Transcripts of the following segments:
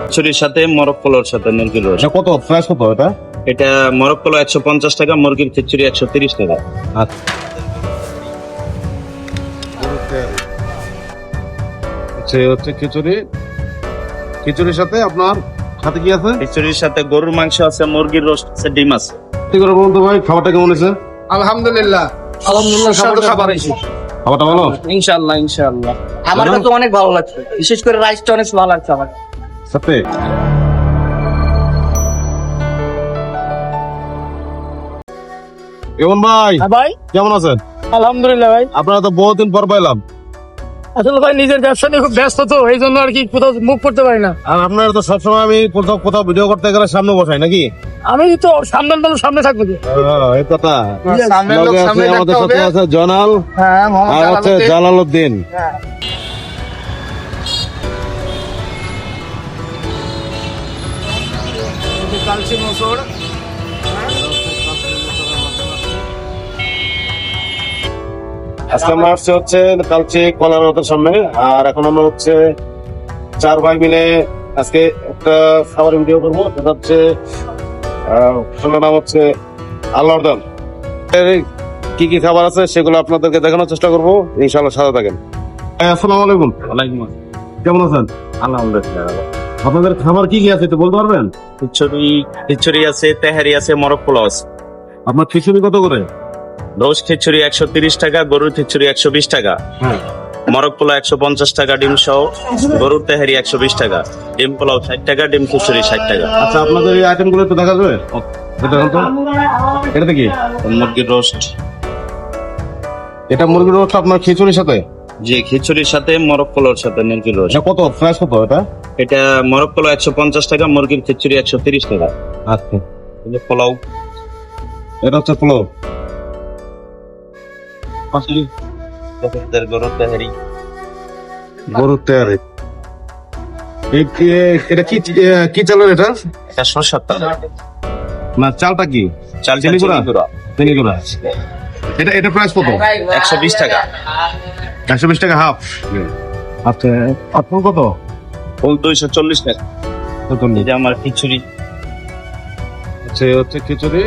খিচুড়ির সাথে মরক পোলাওর সাথে মুরগির রোস্ট। এটা কত প্রাইস কত এটা? এটা মরক পোলাও 150 টাকা, মুরগির খিচুড়ি 130 টাকা। আচ্ছা হচ্ছে খিচুড়ি, খিচুড়ির সাথে আপনার সাথে কি আছে? খিচুড়ির সাথে গরুর মাংস আছে, মুরগির রোস্ট আছে, ডিম আছে। ঠিক করে বলুন তো ভাই, খাবারটা কেমন হয়েছে? আলহামদুলিল্লাহ সুস্বাদু খাবার হয়েছে খাবারটা ভালো? ইনশাআল্লাহ ইনশাআল্লাহ আমার কাছে অনেক ভালো লাগছে, বিশেষ করে রাইসটা অনেক ভালো লাগছে আমার সাথে। এমন ভাই, ভাই কেমন আছেন? আলহামদুলিল্লাহ ভাই। আপনারা তো বহুদিন পর পাইলাম। আসলে ভাই নিজের ব্যবসা নিয়ে খুব ব্যস্ত, তো এই জন্য আর কি কোথাও মুখ করতে পারি না। আর আপনারা তো সবসময় আমি কোথাও কোথাও ভিডিও করতে গেলে সামনে বসাই নাকি? আমি তো সামনে থাকবো কি? এই কথা। সামনের লোক লগে আছে, সামনে আমাদের থাকতে সাথে হবে। আছে জনাল হ্যাঁ আর হচ্ছে জালালউদ্দিন। কালচি মসুর আজকে আমরা আসছে হচ্ছে কালচে কলার সামনে, আর এখন আমরা হচ্ছে 4 ভাই মিলে আজকে একটা খাবার ভিডিও করবো। সেটা হচ্ছে সেটার নাম হচ্ছে আল্লাহর দান। কি কি খাবার আছে সেগুলো আপনাদেরকে দেখানোর চেষ্টা করবো, ইনশাআল্লাহ সাথে থাকেন। আসসালামু আলাইকুম। ওয়ালাইকুম আসসালাম। কেমন আছেন? আলহামদুলিল্লাহ। আপনাদের খাবার কি কি আছে একটু বলতে পারবেন? খিচুড়ি আছে, তেহারি আছে, মরক পোলাও আছে। আপনার খিচুড়ি কত করে? রোজ খিচুড়ি 130 টাকা, গরুর খিচুড়ি 120 টাকা, মরক পোলাও 150 টাকা ডিম সহ, গরুর তেহারি 120 টাকা, ডিম পোলাও 60 টাকা, ডিম খিচুড়ি 60 টাকা। আচ্ছা, আপনাদের এই আইটেম গুলো একটু দেখা যাবে? এটা দেখুন তো। এটাতে কি? মুরগির রোস্ট। এটা মুরগির রোস্ট আপনার খিচুড়ির সাথে? যে খিচুড়ির সাথে মরক পোলাওর সাথে মুরগির রোস্ট। এটা কত প্রাইস কত এটা? এটা মরক পোলাও 150 টাকা, মুরগির খিচুড়ি 130 টাকা। আচ্ছা, এটা পোলাও। এটা হচ্ছে পোলাও। গরুর তেহারি। গরুর তেহারি। এটা কি কি চালের এটা? এটা সরষের তেল। না, চালটা কি? চাল চিনি গুঁড়া? চিনি গুঁড়া। এটা প্রাইস কত? 120 টাকা। 120 টাকা হাফ। আচ্ছা, আপনার কত? ফুল 240 টাকা। এটা আমার খিচুড়ি। আচ্ছা, হচ্ছে খিচুড়ি,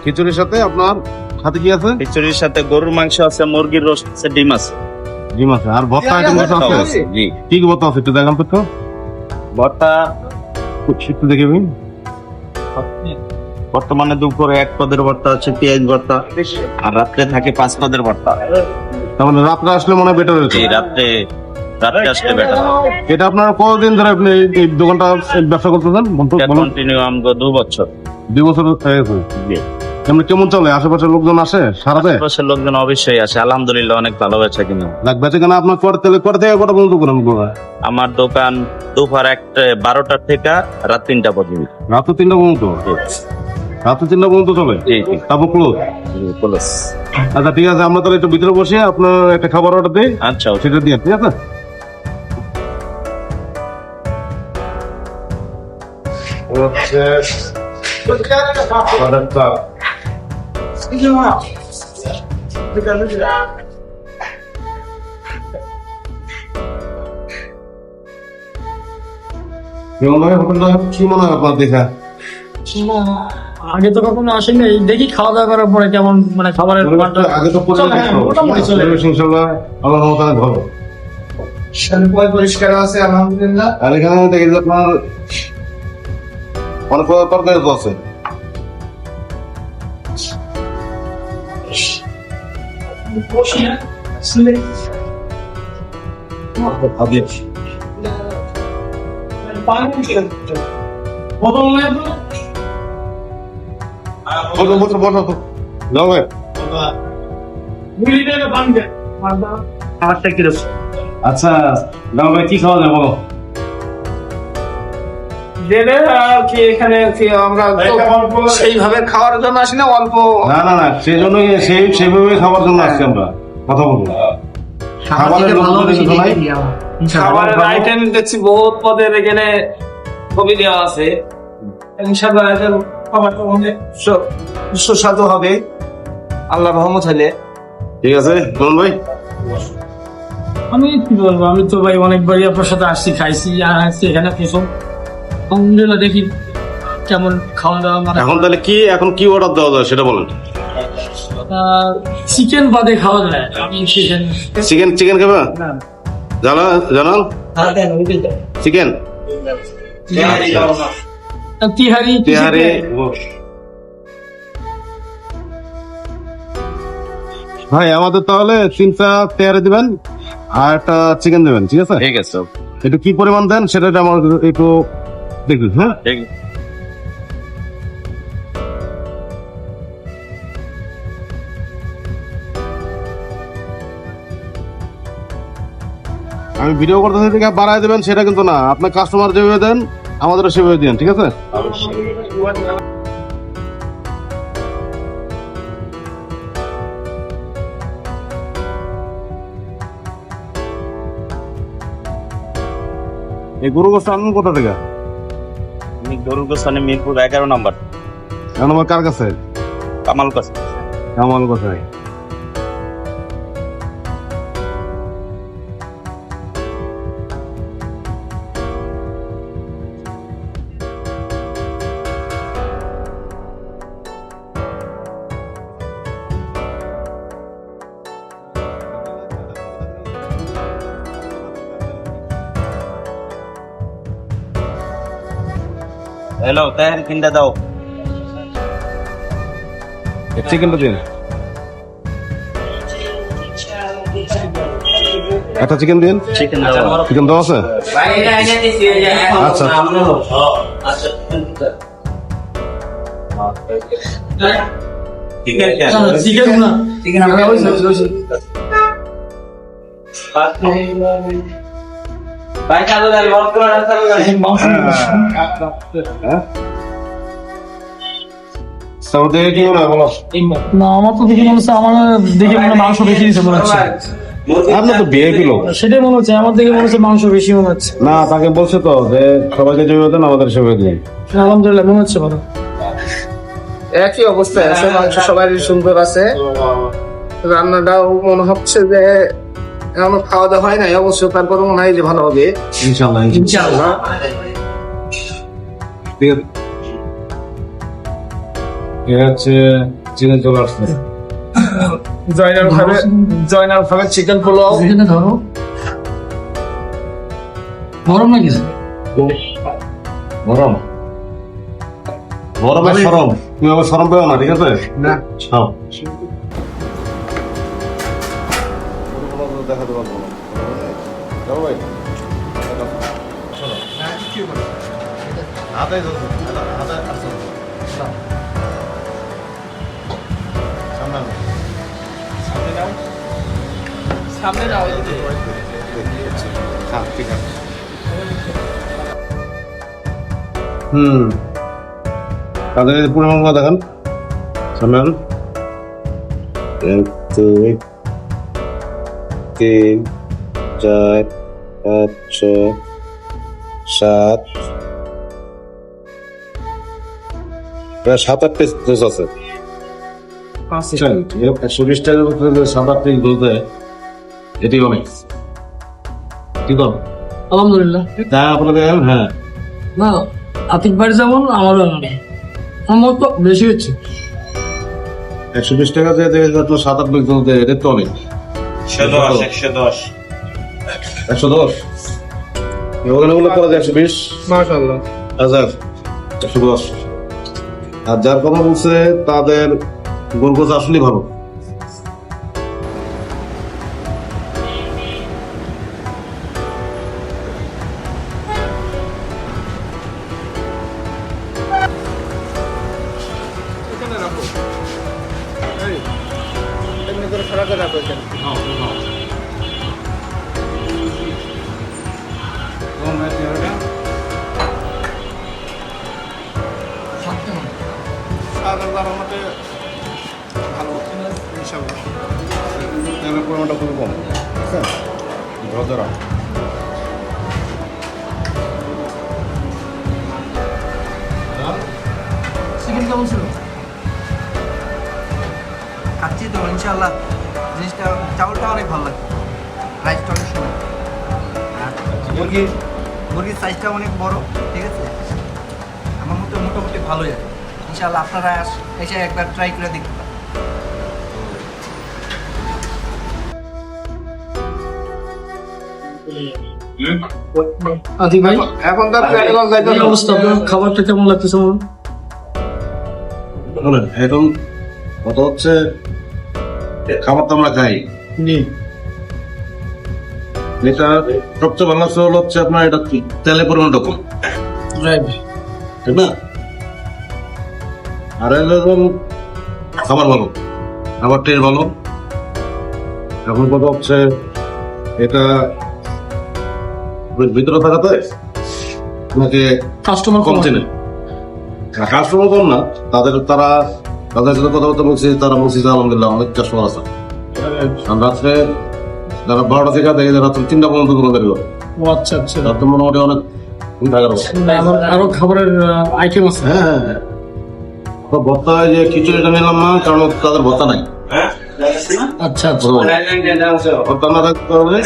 খিচুড়ির সাথে আপনার সাথে কি আছে? খিচুড়ির সাথে গরুর মাংস আছে, মুরগির রোস্ট আছে, ডিম আছে। ডিম আছে। আর ভর্তা আইটেম কিছু আছে? জি। কি কি ভর্তা আছে একটু দেখান তো। ভর্তা একটু দেখাবেন? বর্তমানে দুপুরে 1 পদের ভর্তা আছে, পেঁয়াজ ভর্তা, আর রাত্রে থাকে 5 পদের ভর্তা। তার মানে রাত্রে আসলে মনে হয় বেটার হয়েছে। এই রাত্রে আসলে বেটার। এটা আপনার কতদিন ধরে আপনি এই দোকানটা ব্যবসা করতেছেন? কন্টিনিউ আমগো 2 বছর। 2 বছর হয়ে গেছে। জি। এমনি কেমন চলে? আশেপাশের লোকজন আসে সারাতে? আশেপাশের লোকজন অবশ্যই আসে, আলহামদুলিল্লাহ অনেক ভালো বেচা কিনা। বেচে কেনা আপনার করে থেকে কটা পর্যন্ত করেন? আমার দোকান দুপুর 12টা থেকে রাত 3টা পর্যন্ত। রাত 3টা পর্যন্ত? রাত 3টা পর্যন্ত চলে? জি জি। তারপর ক্লোজ? প্লাস। আচ্ছা, ঠিক আছে, আমরা তাহলে একটু ভিতরে বসে আপনার একটা খাবার অর্ডার দিই। আচ্ছা, সেটা দিয়ে, ঠিক আছে? কি মনে হয় আপনার দেখা? আগে তো কখনো আসেনি, দেখি খাওয়া দাওয়া করার পরে কেমন মানে খাবারের মানটা আগে তো মোটামুটি চলে। ইনশাআল্লাহ আল্লাহর রহমতে ভালো। পরিষ্কার আছে আলহামদুলিল্লাহ। আর এখানে দেখি যে আপনার অনেক তরকারি তো আছে। আচ্ছা, গাও ভাই কি খাওয়া যায় বলো? এখানে আমরা সেইভাবে খাওয়ার জন্য আসি না, অল্প না না না, সেই জন্যই সেইভাবে খাবার জন্য আসছি আমরা, কথা বলবো। খাবারের আইটেম দেখছি বহুত পদের এখানে ছবি দেওয়া আছে। ইনশাআল্লাহ খাবারটা অনেক সুস্বাদু হবে আল্লাহ রহমত হলে। ঠিক আছে, বলুন ভাই। আমি কি বলবো, আমি তো ভাই অনেকবারই আপনার সাথে আসছি, খাইছি আর আসছি এখানে প্রথম। আলহামদুলিল্লাহ, দেখি কেমন খাওয়া দাওয়া। এখন তাহলে এখন কি অর্ডার দেওয়া যায় সেটা বলেন। চিকেন বাদে খাওয়া যায়, আমি চিকেন। চিকেন খাবে? জানাল চিকেন তিহারি তিহারি। ভাই আমাদের তাহলে 3টা তেহারি দিবেন আর একটা চিকেন দেবেন, ঠিক আছে? ঠিক আছে। একটু কি পরিমাণ দেন সেটা আমার একটু দেখুন। হ্যাঁ, ঠিক। আমি ভিডিও করতে থেকে বাড়ায় দেবেন সেটা কিন্তু না, আপনার কাস্টমার যেভাবে দেন আমাদেরও সেভাবে দেন, ঠিক আছে? এই গরু গোস্ত আনবেন কোথা থেকে? আমি গরুর গোস্তানে মিরপুর 11 নম্বর, এখন আমার কার কাছে? কামাল কাছে। আমার কোথায়? হ্যালো, তেহারি কিনতে দাও। চিকেনটা দিন, একটা চিকেন দিন। চিকেন দাও। চিকেন দেওয়া আছে? আচ্ছা চিকেন না কি মনে হয় বলো? না, আমার তো দেখে মনে হচ্ছে, আমার দেখে মনে হয় মাংস বেশি দিচ্ছে মনে হচ্ছে। আপনার তো বিয়ে কিলো সেটাই মনে হচ্ছে, আমার দেখে মনে হচ্ছে মাংস বেশি মনে হচ্ছে। না, তাকে বলছে তো যে সবাইকে যেভাবে দেন আমাদের সেভাবে দিন। আলহামদুলিল্লাহ, মনে হচ্ছে ভালো। একই অবস্থায় আছে, মাংস সবারই সুন্দর আছে, রান্নাটাও মনে হচ্ছে যে এখনো খাওয়া দাওয়া হয় নাই, অবশ্য তারপরে মনে হয় যে ভালো হবে ইনশাআল্লাহ। ইনশাআল্লাহ। ঠিক আছে, এ হচ্ছে চিকেন চলে আসছে। জয়নাল খাবে চিকেন পোলাও। এখানে ধরো, গরম নাকি? গরম গরমে সরম, তুমি আবার সরম পেও না, ঠিক আছে? না খাও। সামনে যাও। তাদের পরিমাণগুলো দেখেন। সামনে 1 2 3 4 5 6 7 প্রায় 7-8 পিস আছে। 120 টাকার মধ্যে 7-8 পিস বলতে এটি অনেক, ঠিক আছে? আলহামদুলিল্লাহ। তা আপনাদের হ্যাঁ না, আতিক ভাই যেমন আমারও আমার তো বেশি হচ্ছে। 120 টাকা দিয়ে 7-8 পিস বলতে এটা তো অনেক। 110 110 ওখানে বলে করা যায় 120। মাশাআল্লাহ। 110 আর যার কথা বলছে তাদের গরু আসলে ভালো। এখানে রাখো, এই এমনি করে খারাপ করে রাখো এখানে। আল্লাহর রহমতে ভালো ইনশাআল্লাহ। তেলের পরিমাণটা খুবই কম, ঠিক আছে? ধরা চিকেন কেমন ছিল? খাচ্ছি তো ইনশাআল্লাহ, জিনিসটা চাউলটা অনেক ভালো লাগে। রাইসটা অনেক সুন্দর। আর মুরগির সাইজটা অনেক বড়, ঠিক আছে। আমার মতে মোটামুটি ভালোই আছে। ইনশাআল্লাহ আপনারা এসে একবার ট্রাই করে দেখতে পারেন। আদি ভাই এখন তার প্যারাগন যাইতে এই অবস্থা, আপনার খাবারটা কেমন লাগতেছে আমার? শুনুন, এখন কথা হচ্ছে খাবার তো আমরা খাই, জি এটা সবচেয়ে ভালো লাগছে হচ্ছে আপনার এটা কি তেলের পরিমাণটা কম, রাইট। ঠিক না? আর এরকম খাবার ভালো, খাবার টেস্ট ভালো। এখন কথা হচ্ছে এটা ভিতরে থাকাতে আপনাকে কাস্টমার কম চেনে, কাস্টমার কম না, তাদের সাথে কথাবার্তা বলছি, তারা বলছি যে আলহামদুলিল্লাহ অনেক কাস্টমার আছে। আর রাত্রে যারা 12টা থেকে দেখে রাত্রে 3টা পর্যন্ত কোনো বের করে, ও আচ্ছা আচ্ছা। রাত্রে মোটামুটি অনেক টাকার হবে। আরো খাবারের আইটেম আছে? হ্যাঁ হ্যাঁ হ্যাঁ। তো ভর্তা এই যে খিচুড়িটা নিলাম না, কারণ তাদের ভর্তা নাই। আচ্ছা আচ্ছা। ভর্তা না থাকতে কারণে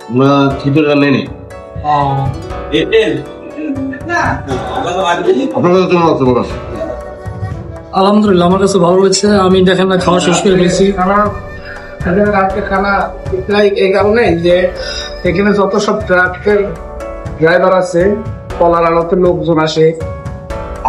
আমরা খিচুড়িটা নেই নি। আপনাদের কেমন আছে বলেন? আলহামদুলিল্লাহ আমার কাছে ভালো লাগছে। আমি দেখেন না খাওয়া শেষ করে ফেলছি। আজকে খানা প্রায় এই কারণে যে এখানে যত সব ট্রাকের ড্রাইভার আছে, কলার আড়তে লোকজন আসে,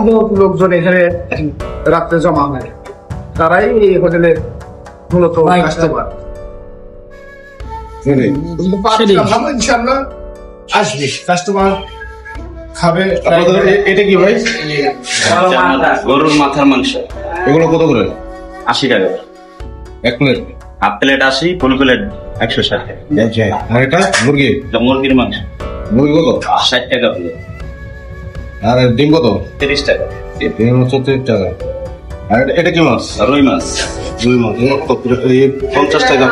বহুত লোকজন এখানে রাত্রে জমা হয়, তারাই এই হোটেলের মূলত Right. কাস্টমার। নেই। সেটাই। ভালো ইনশাআল্লাহ আসবে কাস্টমার খাবে। আপনাদের এটা কি ভাই? গরুর মাথার মাংস এগুলো কত করে? 80 টাকা, এক plate? Half plate 80, full plate 160 টাকা। আর এটা মুরগি? এটা মুরগির মাংস মুরগি কত? 60 টাকা হলো, আর ডিম কত? 30 টাকা। ডিম হচ্ছে 30 টাকা। আর এটা কি মাছ? রুই মাছ রুই মাছ। এই 50 টাকা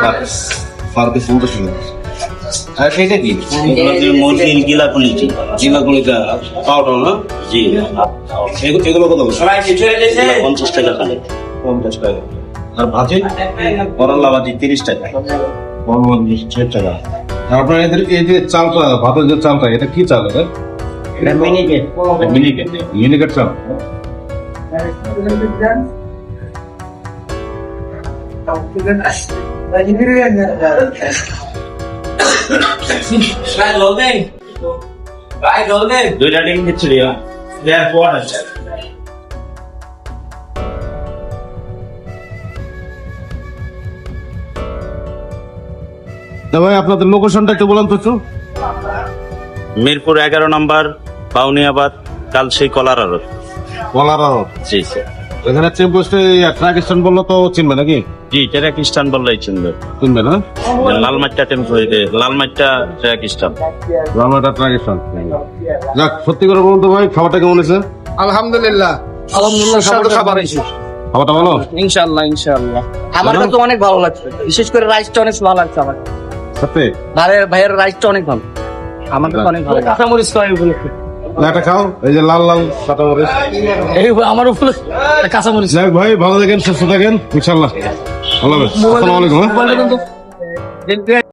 পার পিস 50 টাকা। আর এটা কি? এগুলো যে মুরগির গিলাকুলিটি, গিলাকুলিটা পাউডার না? জি, এগুলো কত? 50 টাকা খালি। 50 টাকা। আর ভাজি? করল্লা ভাজি 30 টাকা। 60 টাকা। আর আপনার এদের এই যে চালটা, ভাতের যে চালটা, এটা কি চাল? এটা এটা মিনিকেট, মিনিকেট। ইউনিকেট চাল। দুইটা ডিম খিচুড়ি, দেয়ার পর আছে। তা ভাই আপনাদের লোকেশনটা একটু বলেন তো একটু। মিরপুর 11 নম্বর, বাউনিয়াবাদ, কালশী কলার রোড। কলারাও জি স্যার। এখানে চেকপোস্টে ট্রাক স্ট্যান্ড বললো তো চিনবে নাকি? জি, এটা খ্রিস্টান বললেই চিনবে। চিনবে না? Lalmatia tempo, Lalmatia truck stand. রামনাটা ট্রাক স্ট্যান্ড। যাক, সত্যি করে বলুন তো ভাই, খাবারটা কেমন হয়েছে? আলহামদুলিল্লাহ সুস্বাদু খাবার হয়েছে। খাবারটা ভালো? ইনশাআল্লাহ ইনশাআল্লাহ আমার ভালো? কাছে অনেক ভালো লাগছে, বিশেষ করে রাইসটা অনেক ভালো লাগছে আমার। সত্যি? ভাইয়ের রাইসটা অনেক ভালো, আমার কাছে অনেক ভালো লাগছে। কাঁচামরিচ তো উপলক্ষে না, এটা খাও, এই যে লাল লাল কাঁচামরিচ। এই আমার উপলক্ষে কাঁচামরিচ। যাক ভাই, ভালো থাকেন, সুস্থ থাকেন, ইনশাল্লাহ। ভালো হবে। আসসালামু আলাইকুম। হ্যাঁ? মোবাইলটা দেন তো।